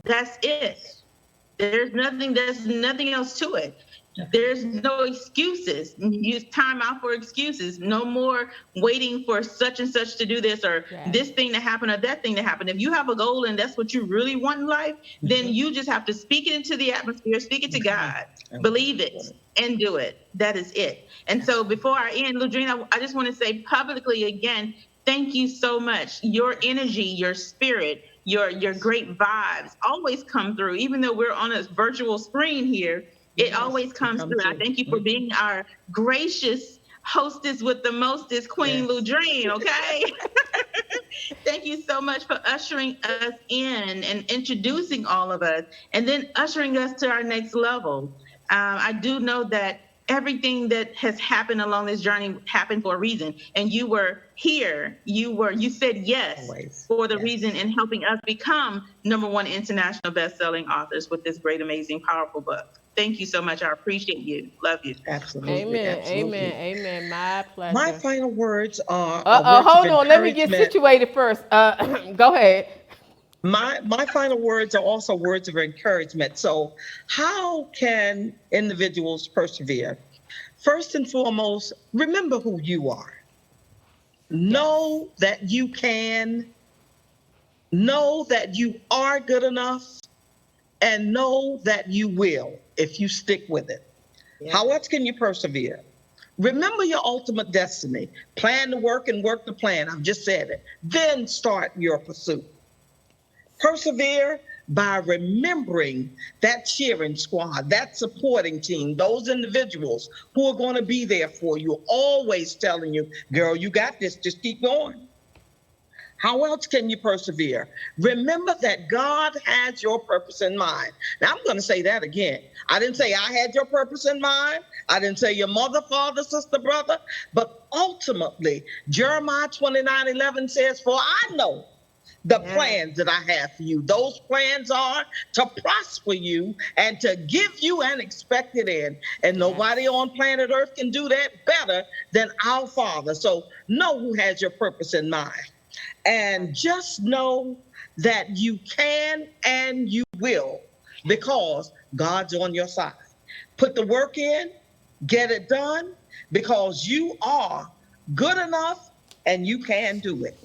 That's it. There's nothing else to it. There's no excuses. Use time out for excuses. No more waiting for such and such to do this or this thing to happen or that thing to happen. If you have a goal and that's what you really want in life, then you just have to speak it into the atmosphere, speak it to God, believe it, and do it. That is it. And so before I end, Ludrina, I just want to say publicly again, thank you so much. Your energy, your spirit, your great vibes always come through. Even though we're on a virtual screen here, it always comes through. I thank you for being our gracious hostess with the mostest, Queen Ludrine, okay? Thank you so much for ushering us in and introducing all of us and then ushering us to our next level. I do know that everything that has happened along this journey happened for a reason. And you were here. You said yes for the reason in helping us become #1 international best-selling authors with this great, amazing, powerful book. Thank you so much. I appreciate you. Love you. Absolutely. Amen. My pleasure. My final words are. Hold on. Let me get situated first. Go ahead. My final words are also words of encouragement. So how can individuals persevere? First and foremost, remember who you are. Know that you can. Know that you are good enough. And know that you will if you stick with it. How else can you persevere? Remember your ultimate destiny. Plan to work and work the plan. I've just said it. Then start your pursuit. Persevere by remembering that cheering squad, that supporting team, those individuals who are going to be there for you, always telling you, girl, you got this, just keep going. How else can you persevere? Remember that God has your purpose in mind. Now, I'm going to say that again. I didn't say I had your purpose in mind. I didn't say your mother, father, sister, brother. But ultimately, Jeremiah 29:11 says, "For I know the plans that I have for you. Those plans are to prosper you and to give you an expected end." And nobody on planet Earth can do that better than our Father. So know who has your purpose in mind. And just know that you can and you will, because God's on your side. Put the work in, get it done, because you are good enough and you can do it.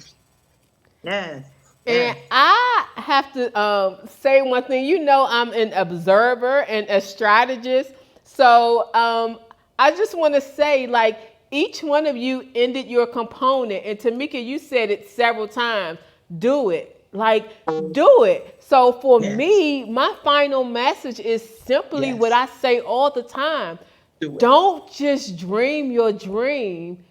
Yes. And I have to say one thing. You know, I'm an observer and a strategist. So I just want to say, like, each one of you ended your component. And Tamika, you said it several times. Do it. Like, do it. So for me, my final message is simply what I say all the time. Don't just dream your dream.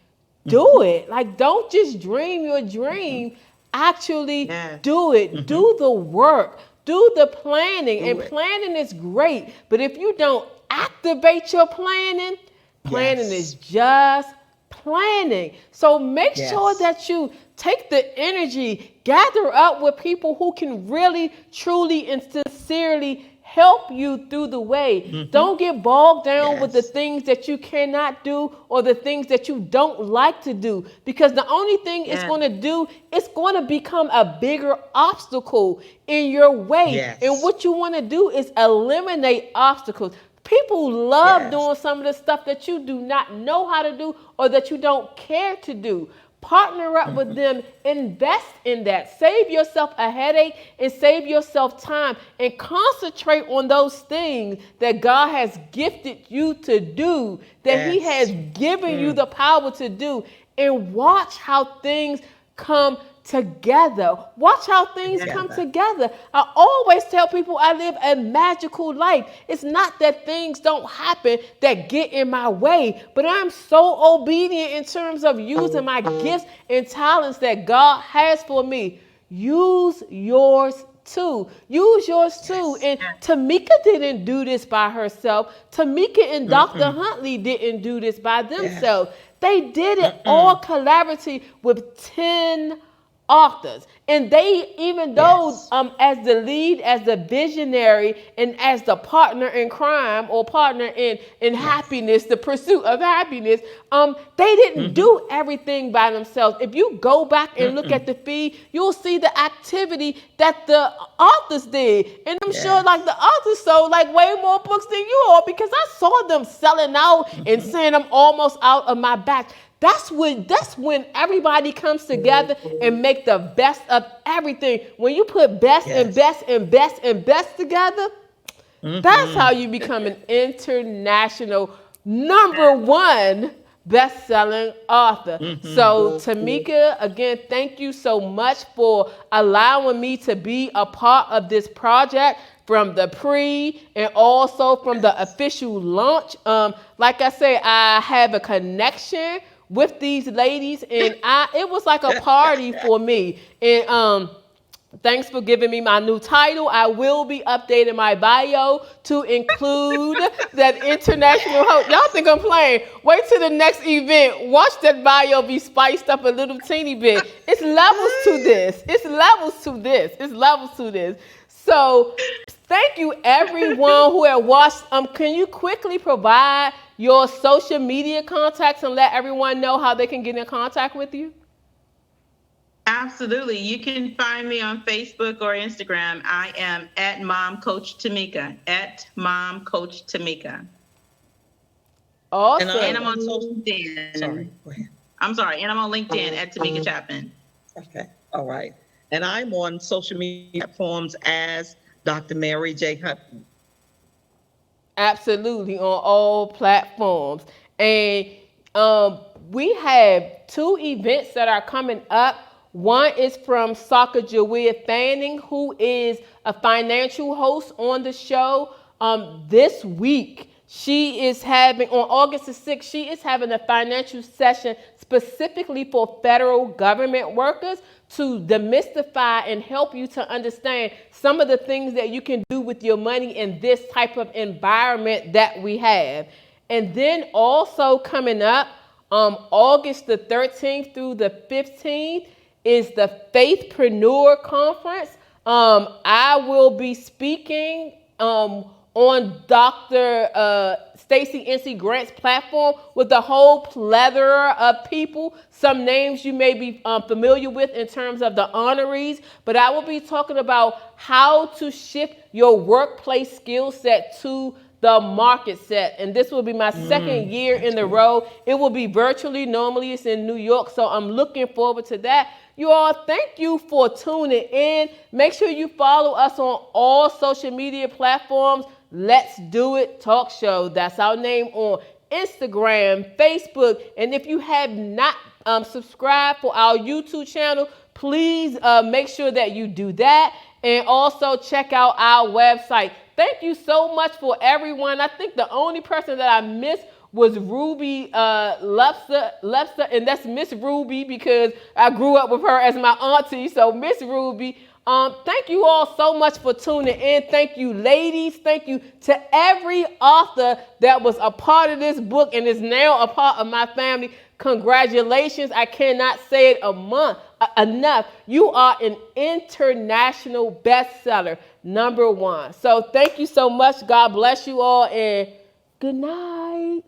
Do it. Like, don't just dream your dream. Actually do it. Do the work. Do the planning. And planning is great. But if you don't activate your planning, planning is just planning. So make sure that you take the energy, gather up with people who can really, truly, and sincerely help you through the way. Don't get bogged down with the things that you cannot do or the things that you don't like to do, because the only thing it's going to do, it's going to become a bigger obstacle in your way. And what you want to do is eliminate obstacles. People love doing some of the stuff that you do not know how to do or that you don't care to do. Partner up with them, invest in that. Save yourself a headache and save yourself time, and concentrate on those things that God has gifted you to do, that He has given you the power to do, and watch how things come together. Watch how things come together. I always tell people I live a magical life. It's not that things don't happen that get in my way, but I'm so obedient in terms of using my gifts and talents that God has for me. Use yours too. Use yours too. And Tamika didn't do this by herself. Tamika and Dr. Huntley didn't do this by themselves. They did it all collaboratively with 10 authors. And they, even though as the lead, as the visionary, and as the partner in crime or partner in happiness, the pursuit of happiness, they didn't do everything by themselves. If you go back and look at the feed, you'll see the activity that the authors did. And I'm sure like the authors sold like way more books than you all, because I saw them selling out and saying I'm almost out of my batch. That's when everybody comes together and make the best of everything. When you put best and best and best and best together, that's how you become an international #1 best-selling author. So Tamika, again, thank you so much for allowing me to be a part of this project, from the pre and also from the official launch. Like I say, I have a connection with these ladies, and it was like a party for me. And thanks for giving me my new title. I will be updating my bio to include that international host. Y'all think I'm playing? Wait till the next event. Watch that bio be spiced up a little teeny bit. It's levels to this. It's levels to this. It's levels to this. So thank you everyone who had watched. Can you quickly provide your social media contacts and let everyone know how they can get in contact with you? Absolutely. You can find me on Facebook or Instagram. I am at Mom Coach Tamika. At Mom Coach Tamika. Awesome. And I'm on LinkedIn. Sorry, go ahead. I'm sorry. And I'm on LinkedIn at Tamika Chapman. Okay. All right. And I'm on social media platforms as Dr. Mary J. Hutton. Absolutely, on all platforms. And we have 2 events that are coming up. One is from Sacagawea Fanning, who is a financial host on the show. This week, she is having, on August the 6th, she is having a financial session specifically for federal government workers to demystify and help you to understand some of the things that you can do with your money in this type of environment that we have. And then also coming up, August the 13th through the 15th is the Faithpreneur Conference. I will be speaking on Dr. Stacey NC Grant's platform with a whole plethora of people. Some names you may be familiar with in terms of the honorees, but I will be talking about how to shift your workplace skill set to the market set. And this will be my second year in a row. It will be virtually. Normally it's in New York, so I'm looking forward to that. You all, thank you for tuning in. Make sure you follow us on all social media platforms. Let's Do It Talk Show. That's our name on Instagram, Facebook. And if you have not subscribed for our YouTube channel, please make sure that you do that. And also check out our website. Thank you so much for everyone. I think the only person that I missed was Ruby Lepsa, and that's Miss Ruby because I grew up with her as my auntie. So Miss Ruby, thank you all so much for tuning in. Thank you, ladies. Thank you to every author that was a part of this book and is now a part of my family. Congratulations. I cannot say it enough. You are an international bestseller, #1. So thank you so much. God bless you all, and good night.